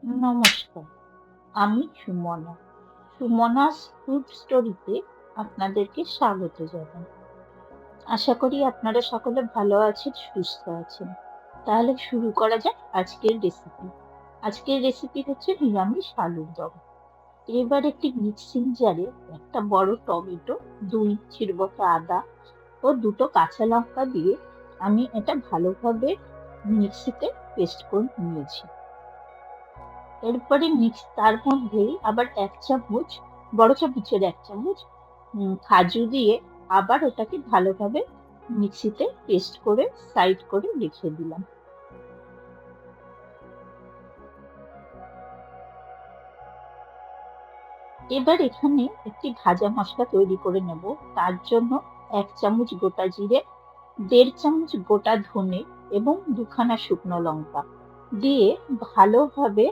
নমস্কার, আমি সুমনা। সুমনাস ফুড স্টোরিতে আপনাদেরকে স্বাগত জানাই। আশা করি আপনারা সকলে ভালো আছেন, সুস্থ আছেন। তাহলে শুরু করা যাক আজকের রেসিপি। আজকের রেসিপি হচ্ছে নিরামিষ আলুর দম। এবার একটি মিক্সিং জারে একটা বড় টমেটো, 2 ইঞ্চির মতো আদা ও 2টো কাঁচা লঙ্কা দিয়ে আমি এটা ভালোভাবে মিক্সিতে পেস্ট করে নিয়েছি। এরপরে তার মধ্যেই আবার 1 চামচ, বড় চামচের 1 চামচ কাজু দিয়ে আবার ওটাকে ভালোভাবে মিক্সিতে পেস্ট করে সাইড করে রেখে দিলাম। এবার এখানে একটি ভাজা মশলা তৈরি করে নেব। তার জন্য 1 চামচ গোটা জিরে, 1.5 চামচ গোটা ধনে এবং 2খানা শুকনো লঙ্কা দিয়ে ভালোভাবে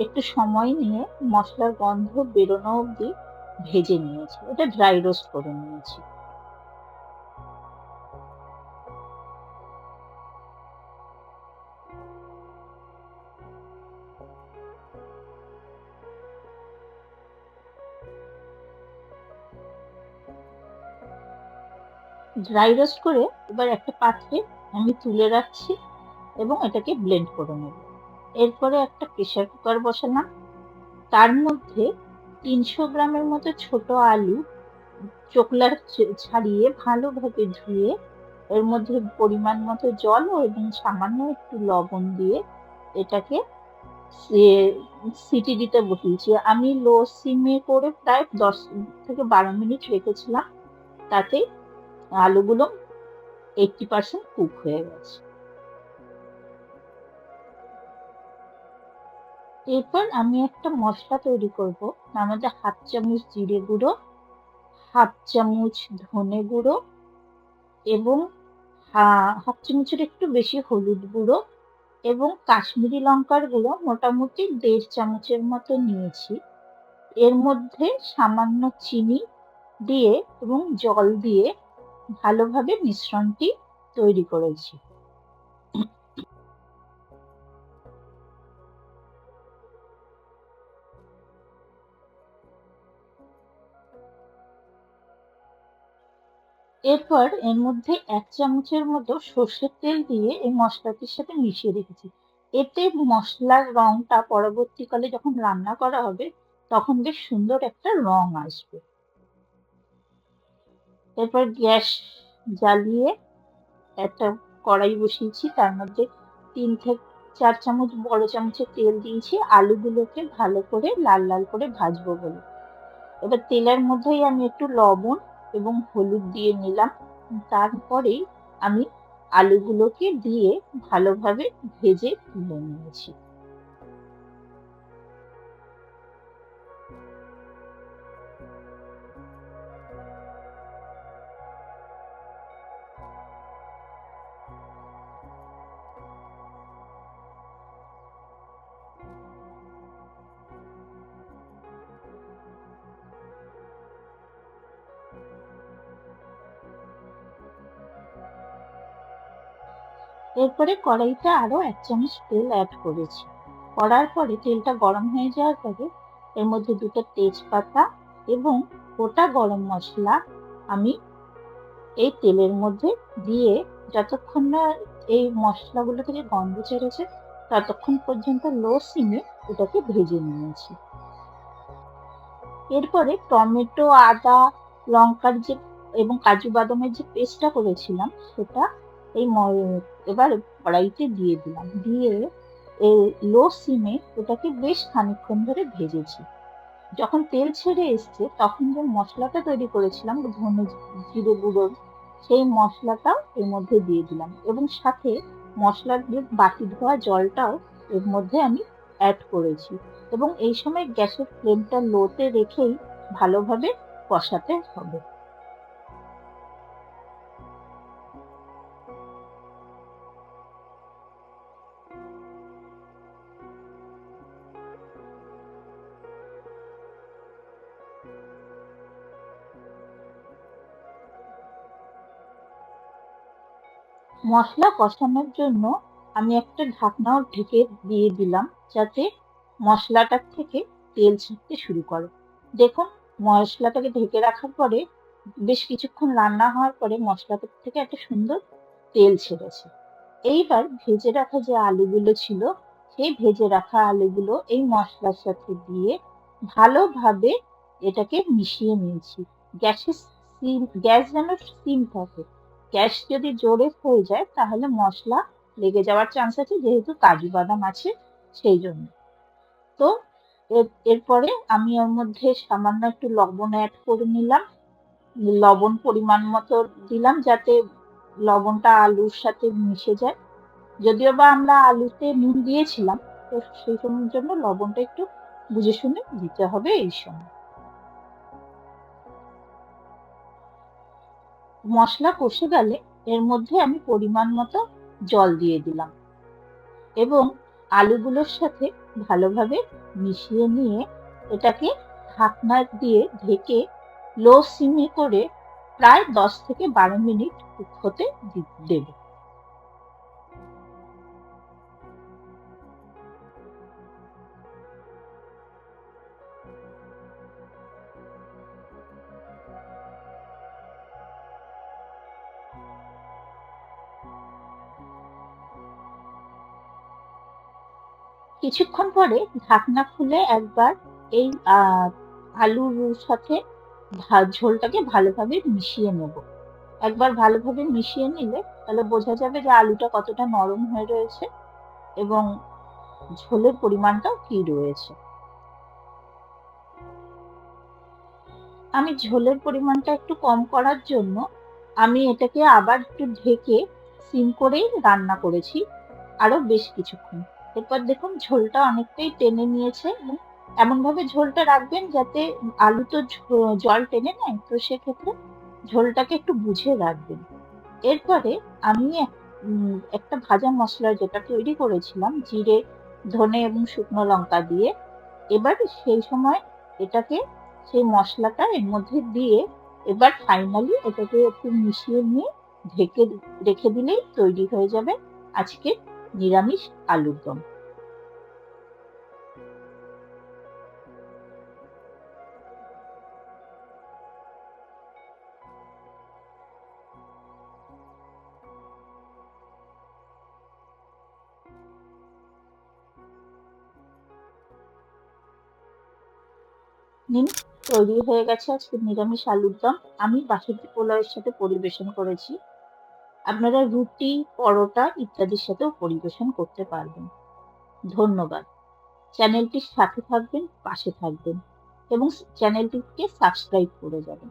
একটু সময় নিয়ে মশলার গন্ধ বেরোনো অবধি ভেজে নিয়েছি। এটা ড্রাই রোস্ট করে নিয়েছি। ড্রাই রোস্ট করে এবার একটা পাত্রে আমি তুলে রাখছি এবং এটাকে ব্লেন্ড করে নেব। এরপরে একটা প্রেসার কুকার বসালাম। তার মধ্যে 300 গ্রামের মতো ছোট আলু চোকলা ছাড়িয়ে ভালোভাবে ধুয়ে এর মধ্যে পরিমাণ মতো জল এবং সামান্য একটু লবণ দিয়ে এটাকে সিটি দিতে বসিয়েছি। আমি লো সিমে করে প্রায় 10 থেকে 12 মিনিট রেখেছিলাম। তাতে আলুগুলো 80% কুক হয়ে গেছে। এরপর আমি একটা মশলা তৈরি করব। তার মধ্যে 1/2 চামচ জিরে গুঁড়ো, 1/2 চামচ ধনে গুঁড়ো এবং 1/2 চামচের একটু বেশি হলুদ গুঁড়ো এবং কাশ্মীরি লঙ্কার গুঁড়ো মোটামুটি 1.5 চামচের মতো নিয়েছি। এর মধ্যে সামান্য চিনি দিয়ে এবং জল দিয়ে ভালোভাবে মিশ্রণটি তৈরি করেছি। এরপর এর মধ্যে 1 চামচের মতো সর্ষের তেল দিয়ে এই মশলাটির সাথে মিশিয়ে রেখেছি। এতে মশলার রংটা পরবর্তীকালে যখন রান্না করা হবে তখন বেশ সুন্দর একটা রং আসবে। এরপর গ্যাস জ্বালিয়ে একটা কড়াই বসিয়েছি। তার মধ্যে 3 থেকে 4 চামচ বড় চামচের তেল দিয়েছি আলুগুলোকে ভালো করে লাল লাল করে ভাজবো বলে। এবার তেলের মধ্যেই আমি একটু লবণ এবং হলুদ দিয়ে নিলাম। তারপরেই আমি আলুগুলোকে দিয়ে ভালোভাবে ভেজে তুলে নিয়েছি। এরপরে কড়াইতে আরো 1 চামচ তেল অ্যাড করেছি। করার পরে তেলটা গরম হয়ে যাওয়ার পরে এর মধ্যে 2টো তেজপাতা এবং গোটা গরম মশলা আমি এই তেলের মধ্যে দিয়ে যতক্ষণ না এই মশলাগুলো থেকে গন্ধ ছেড়েছে ততক্ষণ পর্যন্ত লো সিমে এটাকে ভেজে নিয়েছি। এরপরে টমেটো, আদা, লঙ্কার যে এবং কাজু বাদামের যে পেস্টটা করেছিলাম সেটা এই এবার কড়াইতে দিয়ে দিলাম। দিয়ে লো সিমে ওটাকে বেশ খানিকক্ষণ ধরে ভেজেছি। যখন তেল ছেড়ে এসছে তখন যে মশলাটা তৈরি করেছিলাম ধনে জিরে গুঁড়োর সেই মশলাটাও এর মধ্যে দিয়ে দিলাম এবং সাথে মশলার যে বাটি ধোয়া জলটাও এর মধ্যে আমি অ্যাড করেছি এবং এই সময় গ্যাসের ফ্লেমটা লোতে রেখেই ভালোভাবে কষাতে হবে। মশলা কষানোর জন্য আমি একটা ঢাকনাও ঢেকে দিয়ে দিলাম যাতে মশলাটার থেকে তেল ছাড়তে শুরু করে। দেখুন, মশলাটাকে ঢেকে রাখার পরে বেশ কিছুক্ষণ রান্না হওয়ার পরে মশলাটা থেকে একটা সুন্দর তেল ছেড়েছে। এইবার ভেজে রাখা যে আলুগুলো ছিল, সেই ভেজে রাখা আলুগুলো এই মশলার সাথে দিয়ে ভালোভাবে এটাকে মিশিয়ে নিয়েছি। গ্যাস যেন সিম থাকে। গ্যাস যদি জোরে হয়ে যায় তাহলে মশলা লেগে যাওয়ার চান্স আছে, যেহেতু কাজু বাদাম আছে সেই জন্য। তো এরপরে আমি ওর মধ্যে সামান্য একটু লবণ অ্যাড করে নিলাম। লবণ পরিমাণ মতো দিলাম যাতে লবণটা আলুর সাথে মিশে যায়। যদিও বা আমরা আলুতে নুন দিয়েছিলাম, তো সেই সময়ের জন্য লবণটা একটু বুঝে শুনে দিতে হবে এই সময়। মশলা কষে গেলে এর মধ্যে আমি পরিমাণ মতো জল দিয়ে দিলাম এবং আলুগুলোর সাথে ভালোভাবে মিশিয়ে নিয়ে এটাকে ঢাকনা দিয়ে ঢেকে লো সিমে করে প্রায় 10 থেকে 12 মিনিট কুক হতে দেব। কিছুক্ষণ পরে ঢাকনা খুলে একবার এই আলুর সাথে ঝোলটাকে ভালোভাবে মিশিয়ে নেব। একবার ভালোভাবে মিশিয়ে নিলে তাহলে বোঝা যাবে যে আলুটা কতটা নরম হয়ে রয়েছে এবং ঝোলের পরিমাণটাও কি রয়েছে। আমি ঝোলের পরিমাণটা একটু কম করার জন্য আমি এটাকে আবার একটু ঢেকে সিম করেই রান্না করেছি আরো বেশ কিছুক্ষণ। এরপর দেখুন ঝোলটা অনেকটাই টেনে নিয়েছে এবং এমনভাবে ঝোলটা রাখবেন যাতে আলু তো জল টেনে নেয়, তো সেক্ষেত্রে ঝোলটাকে একটু বুঝে রাখবেন। এরপরে আমি একটা ভাজা মশলা যেটা তৈরি করেছিলাম জিরে, ধনে এবং শুকনো লঙ্কা দিয়ে, এবার সেই সময় এটাকে সেই মশলাটা এর মধ্যে দিয়ে এবার ফাইনালি এটাকে একটু মিশিয়ে নিয়ে ঢেকে রেখে দিলেই তৈরি হয়ে যাবে আজকে নিরামিষ আলুর দম। নিন, তৈরি হয়ে গেছে আজকে নিরামিষ আলুর দম। আমি বাসন্তী পোলাওয়ের সাথে পরিবেশন করেছি। আপনারা রুটি, পরোটা ইত্যাদির সাথেও পরিবেশন করতে পারবেন। ধন্যবাদ। চ্যানেলটির সাথে থাকবেন, পাশে থাকবেন এবং চ্যানেলটিকে সাবস্ক্রাইব করে যাবেন।